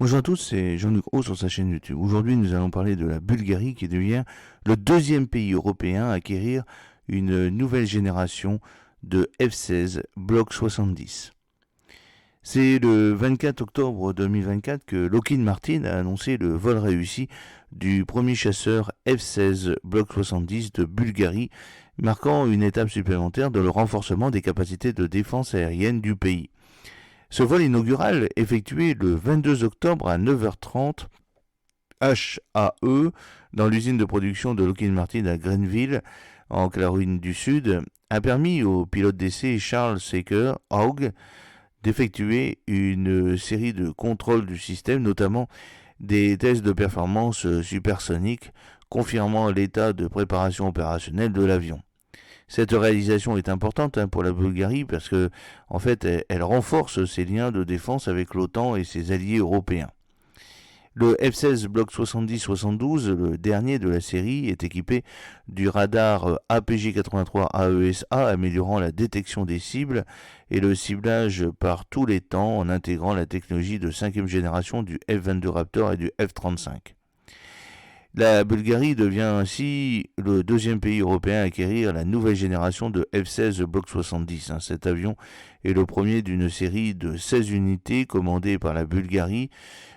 Bonjour à tous, c'est Jean-Luc Roux sur sa chaîne YouTube. Aujourd'hui, nous allons parler de la Bulgarie qui devient le deuxième pays européen à acquérir une nouvelle génération de F-16 Block 70. C'est le 24 octobre 2024 que Lockheed Martin a annoncé le vol réussi du premier chasseur F-16 Block 70 de Bulgarie, marquant une étape supplémentaire dans le renforcement des capacités de défense aérienne du pays. Ce vol inaugural, effectué le 22 octobre à 9h30 HAE dans l'usine de production de Lockheed Martin à Greenville, en Caroline du Sud, a permis au pilote d'essai Charles Saker Haug d'effectuer une série de contrôles du système, notamment des tests de performance supersonique, confirmant l'état de préparation opérationnelle de l'avion. Cette réalisation est importante pour la Bulgarie parce que, en fait, elle renforce ses liens de défense avec l'OTAN et ses alliés européens. Le F-16 Block 70-72, le dernier de la série, est équipé du radar APG-83 AESA, améliorant la détection des cibles et le ciblage par tous les temps en intégrant la technologie de 5e génération du F-22 Raptor et du F-35. La Bulgarie devient ainsi le deuxième pays européen à acquérir la nouvelle génération de F-16 Block 70. Cet avion est le premier d'une série de 16 unités commandées par la Bulgarie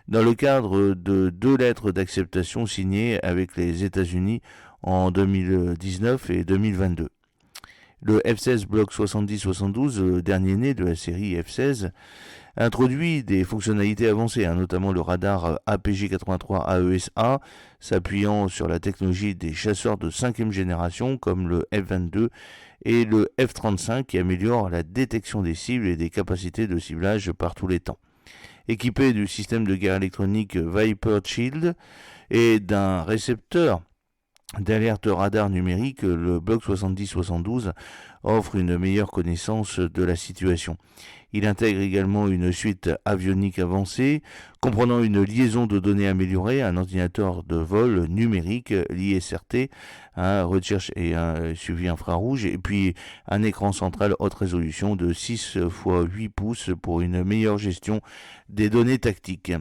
dans le cadre de 2 lettres d'acceptation signées avec les États-Unis en 2019 et 2022. Le F-16 Block 70-72, le dernier né de la série F-16, introduit des fonctionnalités avancées, notamment le radar APG-83 AESA, s'appuyant sur la technologie des chasseurs de 5e génération comme le F-22 et le F-35 qui améliore la détection des cibles et des capacités de ciblage par tous les temps. Équipé du système de guerre électronique Viper Shield et d'un récepteur d'alerte radar numérique, le Block 70-72 offre une meilleure connaissance de la situation. Il intègre également une suite avionique avancée, comprenant une liaison de données améliorée, un ordinateur de vol numérique, l'ISRT, recherche et un suivi infrarouge, et puis un écran central haute résolution de 6 x 8 pouces pour une meilleure gestion des données tactiques.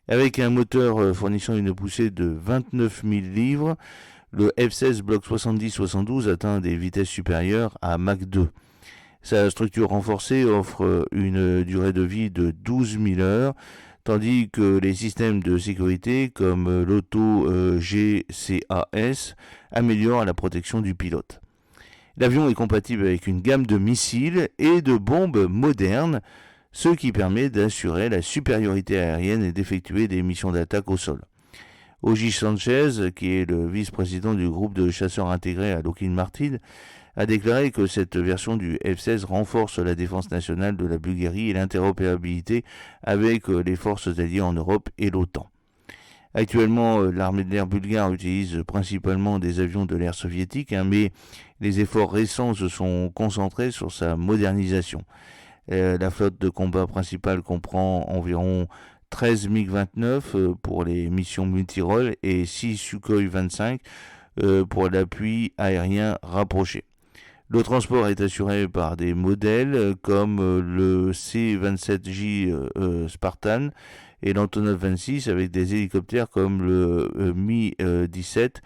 Avec un moteur fournissant une poussée de 29 000 livres, le F-16 Block 70-72 atteint des vitesses supérieures à Mach 2. Sa structure renforcée offre une durée de vie de 12 000 heures, tandis que les systèmes de sécurité comme l'auto-GCAS améliorent la protection du pilote. L'avion est compatible avec une gamme de missiles et de bombes modernes, ce qui permet d'assurer la supériorité aérienne et d'effectuer des missions d'attaque au sol. Ogi Sanchez, qui est le vice-président du groupe de chasseurs intégrés à Lockheed Martin, a déclaré que cette version du F-16 renforce la défense nationale de la Bulgarie et l'interopérabilité avec les forces alliées en Europe et l'OTAN. Actuellement, l'armée de l'air bulgare utilise principalement des avions de l'ère soviétique, mais les efforts récents se sont concentrés sur sa modernisation. La flotte de combat principale comprend environ 13 MiG-29 pour les missions multirôles et 6 Sukhoi 25 pour l'appui aérien rapproché. Le transport est assuré par des modèles comme le C-27J Spartan et l'Antonov 26 avec des hélicoptères comme le Mi-17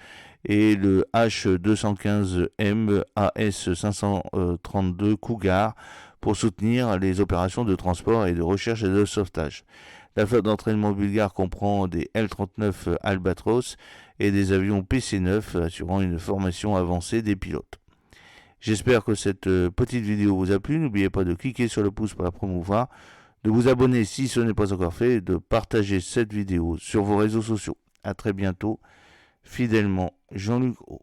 et le H-215M AS-532 Cougar pour soutenir les opérations de transport et de recherche et de sauvetage. La flotte d'entraînement bulgare comprend des L-39 Albatros et des avions PC-9 assurant une formation avancée des pilotes. J'espère que cette petite vidéo vous a plu. N'oubliez pas de cliquer sur le pouce pour la promouvoir, de vous abonner si ce n'est pas encore fait et de partager cette vidéo sur vos réseaux sociaux. A très bientôt. Fidèlement, Jean-Luc Roux.